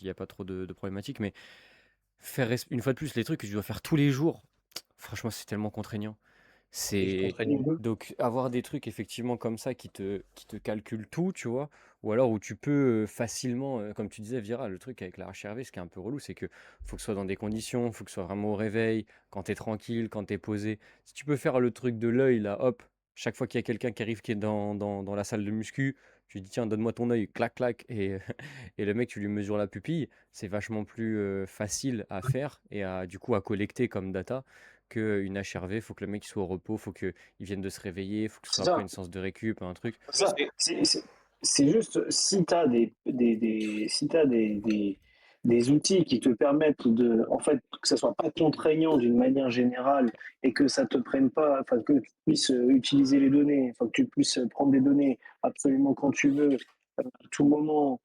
y a pas trop de problématiques. Mais une fois de plus les trucs que tu dois faire tous les jours, franchement c'est tellement contraignant. C'est C'est contraignant. donc avoir des trucs effectivement comme ça qui te calculent tout, tu vois, ou alors où tu peux facilement, comme tu disais, Vira, le truc avec la HRV, ce qui est un peu relou, c'est que faut que ce soit dans des conditions, faut que ce soit vraiment au réveil, quand t'es tranquille, quand t'es posé. Si tu peux faire le truc de l'œil, là, hop, chaque fois qu'il y a quelqu'un qui arrive qui est dans la salle de muscu, tu lui dis tiens, donne-moi ton œil, clac, clac, et, et le mec, tu lui mesures la pupille, c'est vachement plus facile à faire et du coup à collecter comme data qu'une HRV. Faut que le mec il soit au repos, faut qu'il vienne de se réveiller, faut que ce c'est soit après ça. une séance de récup, un truc. C'est ça. C'est juste si tu as si t'as des outils qui te permettent en fait, que ça soit pas contraignant d'une manière générale et que ça te prenne pas, enfin, que tu puisses utiliser les données, enfin, que tu puisses prendre des données absolument quand tu veux, à tout moment,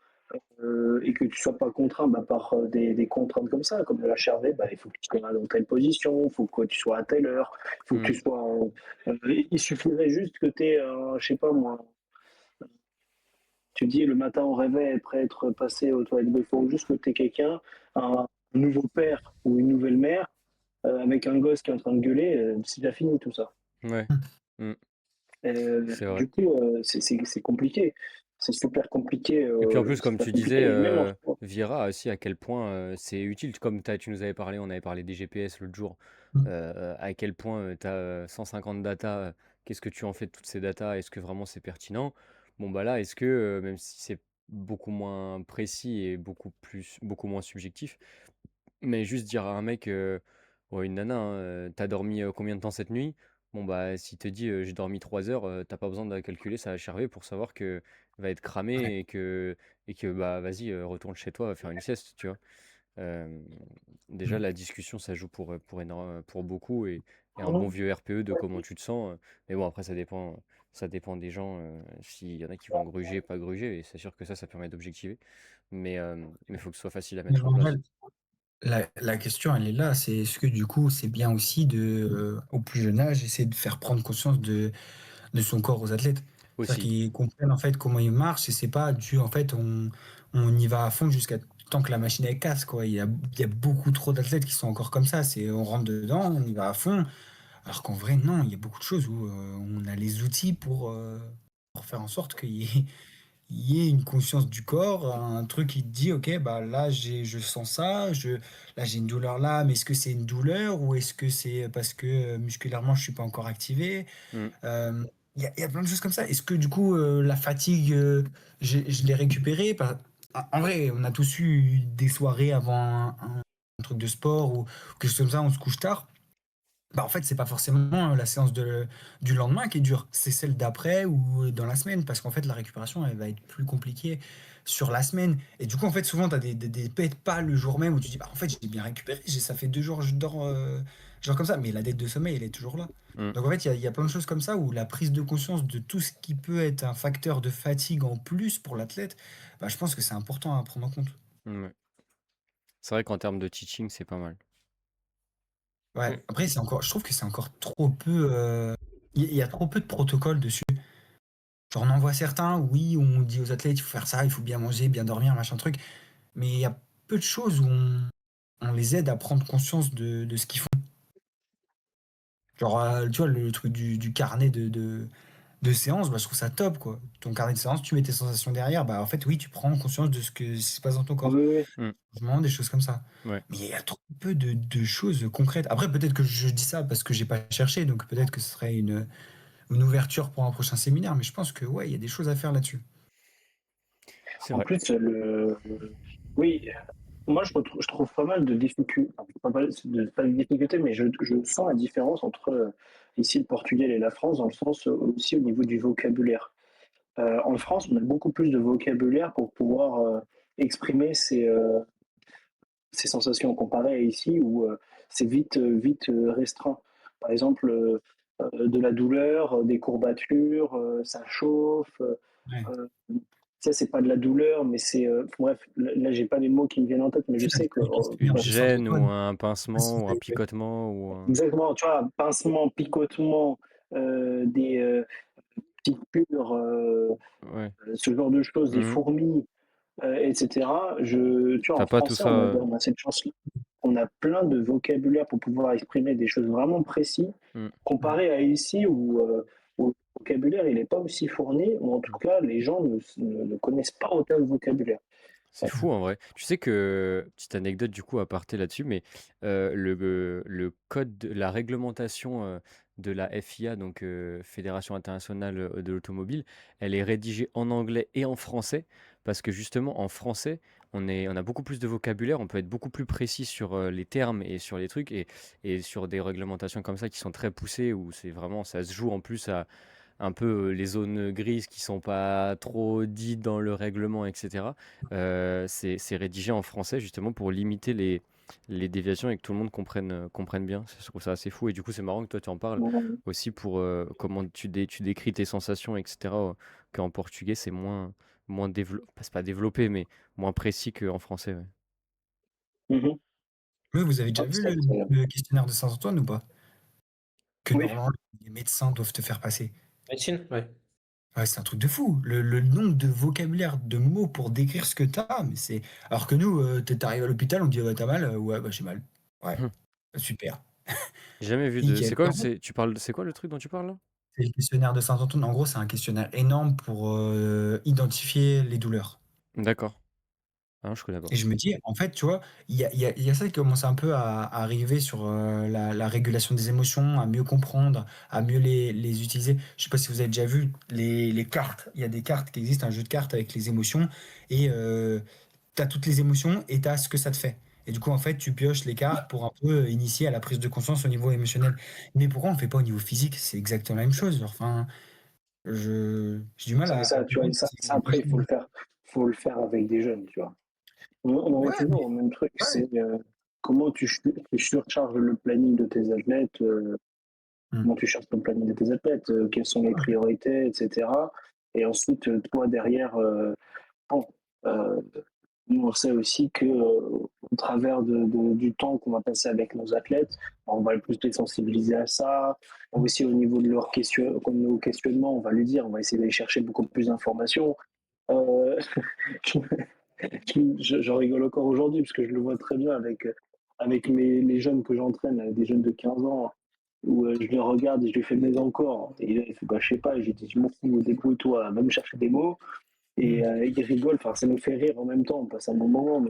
et que tu sois pas contraint bah, par des contraintes comme ça, comme de la HRV, bah, il faut que tu sois dans telle position, il faut que tu sois à telle heure, il faut que Hmm. tu sois. Il suffirait juste que tu aies, je sais pas moi, tu dis le matin au réveil, après être passé aux toilettes, il faut juste que tu aies quelqu'un, un nouveau père ou une nouvelle mère, avec un gosse qui est en train de gueuler, c'est déjà fini tout ça. Ouais. Hmm. C'est vrai. Du coup, c'est compliqué. c'est super compliqué, Et puis en plus, c'est comme super tu disais, compliqué et même en sport. Vieira aussi, à quel point c'est utile. Comme tu nous avais parlé, on avait parlé des GPS l'autre jour, Mmh. à quel point tu as 150 data, qu'est-ce que tu en fais de toutes ces data? Est-ce que vraiment c'est pertinent? Bon, bah là, est-ce que, même si c'est beaucoup moins précis et beaucoup moins subjectif, mais juste dire à un mec, ou à une nana, hein, «Tu dormi, combien de temps cette nuit?» Bon, bah, s'il te dit, «J'ai dormi 3 heures», tu pas besoin de calculer sa HRV pour savoir que va être Ouais. cramé et que, bah, vas-y, retourne chez toi, faire une sieste, tu vois? Hem, Déjà Mmh. la discussion, ça joue pour beaucoup et un bon Mmh. vieux RPE de comment tu te sens, mais bon après ça dépend des gens, s'il y en a qui vont gruger, pas gruger et c'est sûr que ça permet d'objectiver, mais faut que ce soit facile à Mais mettre en en vrai, place. la question, elle est là, c'est est-ce que du coup, c'est bien aussi de, au plus jeune âge, essayer de faire prendre conscience de son corps aux athlètes? C'est-à-dire Aussi. qu'ils comprennent en fait comment il marche et c'est pas du en fait on y va à fond jusqu'à tant que la machine elle casse quoi. Il y a beaucoup trop d'athlètes qui sont encore comme ça. C'est on rentre dedans, on y va à fond. Alors qu'en vrai, non, il y a beaucoup de choses où on a les outils pour faire en sorte qu'il y ait, il y ait une conscience du corps, un truc qui te dit, ok, bah là je sens ça, là j'ai une douleur là, mais est-ce que c'est une douleur ou est-ce que c'est parce que musculairement je suis pas encore activé? Mmh. Il y a plein de choses comme ça. Est-ce que du coup, la fatigue, je l'ai récupérée? En vrai, on a tous eu des soirées avant un truc de sport ou quelque chose comme ça, on se couche tard. Bah, en fait, c'est pas forcément la séance du lendemain qui est dure, c'est celle d'après ou dans la semaine, parce qu'en fait, la récupération, elle va être plus compliquée sur la semaine. Et du coup, en fait, souvent, tu as des pets pas le jour même où tu dis, bah, en fait, j'ai bien récupéré, ça fait 2 jours, je dors genre comme ça, mais la dette de sommeil, elle est toujours là. Mmh. Donc, en fait, il y a plein de choses comme ça où la prise de conscience de tout ce qui peut être un facteur de fatigue en plus pour l'athlète, bah, je pense que c'est important à prendre en compte. Mouais. C'est vrai qu'en termes de teaching, c'est pas mal. Ouais, Mm. après, je trouve que c'est encore trop peu. Il y a trop peu de protocoles dessus. Genre, on en voit certains, oui, on dit aux athlètes, il faut faire ça, il faut bien manger, bien dormir, machin truc. Mais il y a peu de choses où on les aide à prendre conscience de ce qu'ils font. Genre, tu vois, le truc du carnet de séance, bah, je trouve ça top, quoi. Ton carnet de séance, tu mets tes sensations derrière, bah, en fait, oui, tu prends conscience de ce qui se passe dans ton corps. Oui, oui. Mmh. Vraiment des choses comme ça. Ouais. Mais il y a trop peu de choses concrètes. Après, peut-être que je dis ça parce que j'ai pas cherché, donc peut-être que ce serait une ouverture pour un prochain séminaire, mais je pense que, ouais, il y a des choses à faire là-dessus. C'est En vrai. plus, oui, moi je trouve pas mal de difficultés, pas de difficultés, mais je sens la différence entre ici le Portugal et la France, dans le sens aussi au niveau du vocabulaire. En France, on a beaucoup plus de vocabulaire pour pouvoir exprimer ses sensations comparé à ici où c'est vite restreint. Par exemple, de la douleur, des courbatures, ça chauffe. Ouais. Euh, Ça, c'est pas de la douleur, mais c'est. Bref, là, j'ai pas les mots qui me viennent en tête, mais je Tu as sais que. des questionnaires Une de gêne ou Saint-Antoine. un Je sais pas si pincement vous ou un avez fait. picotement ou un Exactement, tu vois, pincement, picotement, des piqûres, ouais. ce genre de choses, des Mmh. fourmis, etc. Tu vois, Tu en pas tout français, ça, on a cette chance-là. On a plein de vocabulaire pour pouvoir exprimer des choses vraiment précises, mmh, Ouais. comparé à ici où le vocabulaire, il n'est pas aussi fourni, ou en tout mmh. cas, les gens ne connaissent pas autant de vocabulaire. C'est fou en vrai. Tu sais que, petite anecdote du coup à parté là-dessus, mais le code, la réglementation de la FIA, donc Fédération internationale de l'automobile, elle est rédigée en anglais et en français, parce que justement en français, on a beaucoup plus de vocabulaire, on peut être beaucoup plus précis sur les termes et sur les trucs, et sur des réglementations comme ça qui sont très poussées, où c'est vraiment, ça se joue en plus un peu les zones grises qui sont pas trop dites dans le règlement, etc. C'est rédigé en français justement pour limiter les déviations et que tout le monde comprenne bien. Je trouve ça assez fou. Et du coup, c'est marrant que toi, tu en parles aussi pour comment tu décris tes sensations, etc. Qu'en portugais, c'est moins développé, c'est pas développé, mais moins précis qu'en français. Ouais. Mhm. Oui, vous avez déjà Ouais, vu le questionnaire de Saint-Antoine ou pas? Que oui, normalement, les médecins doivent te faire passer. Médecine, ouais. Ouais, c'est un truc de fou. Le nombre de vocabulaire, de mots pour décrire ce que t'as, mais c'est. Alors que nous, t'arrives à l'hôpital, on te dit, ouais, t'as mal? Ouais, bah j'ai mal. Ouais, super. J'ai jamais vu de. C'est Nickel. quoi? C'est quoi le truc dont tu parles là? C'est le questionnaire de Saint-Antoine. En gros, c'est un questionnaire énorme pour identifier les douleurs. D'accord. Ah non, je connais pas. Et je me dis, en fait, tu vois, il y a ça qui commence un peu à arriver sur la régulation des émotions, à mieux comprendre, à mieux les utiliser. Je sais pas si vous avez déjà vu les cartes. Il y a des cartes qui existent, un jeu de cartes avec les émotions, et tu as toutes les émotions et tu as ce que ça te fait. Et du coup, en fait, tu pioches les cartes pour un peu initier à la prise de conscience au niveau émotionnel. Mais pourquoi on le fait pas au niveau physique? C'est exactement la même chose. Enfin, j'ai du mal C'est à ça, tu vois, comprendre ça, que c'est ça, une après, équation. faut le faire avec des jeunes, tu vois. On en est Ouais, mais toujours au même truc, ouais. c'est comment tu surcharges le planning de tes athlètes, Hmm. comment tu charges le planning de tes athlètes, quelles sont les priorités, etc. Et ensuite, toi, derrière, bon, euh, nous, on sait aussi que au travers du temps qu'on va passer avec nos athlètes, on va plus les sensibiliser à ça. Aussi, au niveau de nos questionnements, on va lui dire, on va essayer d'aller chercher beaucoup plus d'informations. Euh, J'en rigole encore aujourd'hui parce que je le vois très bien avec les jeunes que j'entraîne, des jeunes de 15 ans, où je les regarde et je les fais mais encore. Et il fait, bah, je sais pas, et j'ai dit, je m'en fous, débrouille-toi, va me chercher des mots. Et Hmm. ils rigolent, enfin, ça nous fait rire en même temps, on passe un bon moment.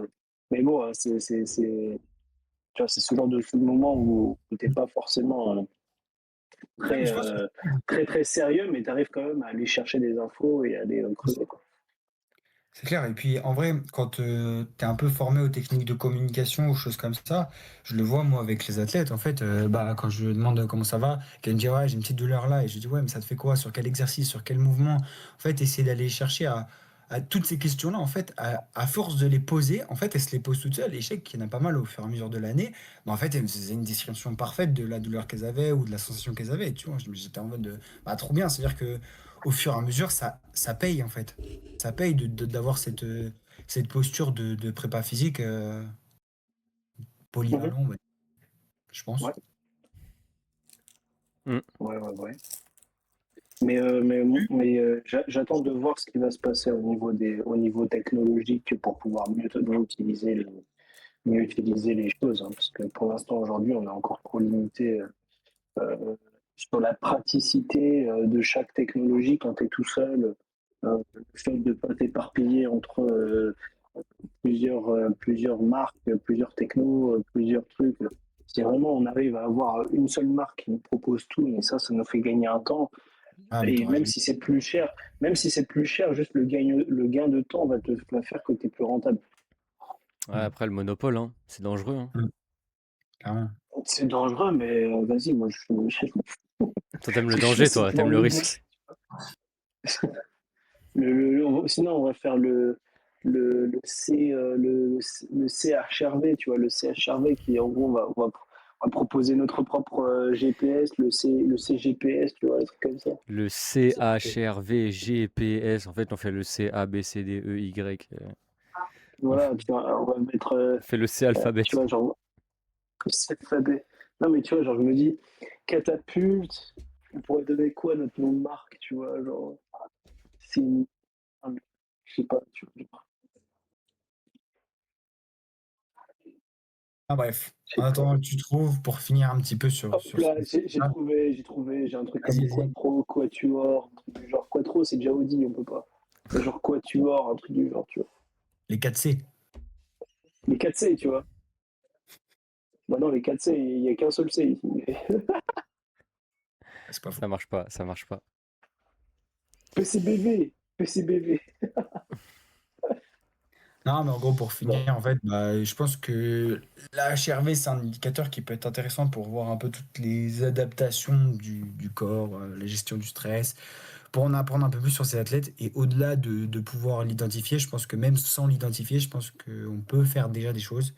Mais bon, tu vois, c'est ce genre de moment où tu n'es pas forcément Ouais, mais très, je pense que très sérieux, mais tu arrives quand même à aller chercher des infos et à aller creuser, quoi. c'est clair. Et puis, en vrai, quand tu es un peu formé aux techniques de communication, aux choses comme ça, je le vois, moi, avec les athlètes. En fait, bah, quand je demande comment ça va, qu'elle me dit, ouais, j'ai une petite douleur là. Et je dis, ouais, mais ça te fait quoi? Sur quel exercice? Sur quel mouvement? En fait, essayer d'aller chercher à toutes ces questions-là, en fait, à force de les poser, en fait, elles se les posent toutes seules. Et je sais qu'il y en a pas mal au fur et à mesure de l'année. Mais en fait, elles me faisaient une description parfaite de la douleur qu'elles avaient ou de la sensation qu'elles avaient. Tu vois, j'étais en mode de, bah, trop bien. C'est-à-dire que au fur et à mesure, ça paye, en fait. Ça paye d'avoir cette posture de prépa physique Mhm. polyvalent, ouais, je pense. Ouais, Hmm. ouais. J'attends de voir ce qui va se passer au niveau technologique pour pouvoir mieux utiliser les choses, hein, parce que pour l'instant, aujourd'hui, on est encore trop limité sur la praticité de chaque technologie quand tu es tout seul. Le fait de ne pas t'éparpiller entre plusieurs marques, plusieurs technos, plusieurs trucs. Si vraiment on arrive à avoir une seule marque qui nous propose tout, mais ça nous fait gagner un temps. Ah, mais Et t'auras jamais. même si c'est plus cher, juste le gain de temps va faire que tu es plus rentable. Ouais, Mm, après, le monopole, hein, c'est dangereux, hein. mm, clairement. C'est dangereux, mais vas-y, moi Toi, t'aimes le je suis danger, aussi toi, pour t'aimes le négocier. risque. Sinon, on va faire le C, le CHRV, tu vois, le CHRV qui, en gros, on va proposer notre propre GPS, le CGPS, tu vois, des trucs comme ça. Le Ça fait- CHRVGPS, en fait, on fait le CABCDEY. Voilà, tu vois, on va mettre, On fait le C alphabet. tu vois, genre, cette fabé. Non, mais tu vois, genre, je me dis, catapulte, on pourrait donner quoi à notre nom de marque, tu vois, genre, c'est une- je sais pas, tu vois, Ah, bref. je sais En pas. attendant que tu trouves, pour finir un petit peu Hop sur là, ce sujet-là, j'ai un truc vas-y, comme vas-y. Quattro, Quatuor, un truc du genre. Quattro, c'est déjà Audi, on peut pas. Mais genre Quatuor, un truc du genre, tu vois. Les 4C. Les 4C, tu vois. Bah non, les 4C, il n'y a qu'un seul C ici. C'est pas faux. Ça marche pas, ça marche pas. PCBV, PCBV. Non, mais en gros, pour Non. finir, en fait, bah, je pense que la HRV, c'est un indicateur qui peut être intéressant pour voir un peu toutes les adaptations du corps, la gestion du stress, pour en apprendre un peu plus sur ces athlètes. Et au-delà de pouvoir l'identifier, je pense que même sans l'identifier, je pense qu'on peut faire déjà des choses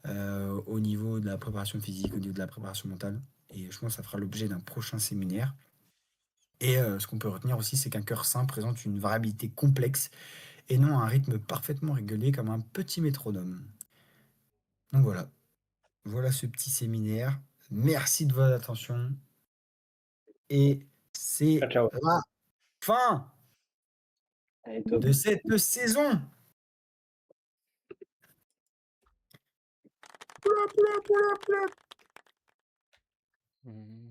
au niveau de la préparation physique, au niveau de la préparation mentale. Et je pense que ça fera l'objet d'un prochain séminaire. Et ce qu'on peut retenir aussi, c'est qu'un cœur sain présente une variabilité complexe et non un rythme parfaitement régulier comme un petit métronome. Donc voilà, voilà ce petit séminaire. Merci de votre attention et Ciao, c'est ciao. la fin Allez, top. de cette saison. Hmm.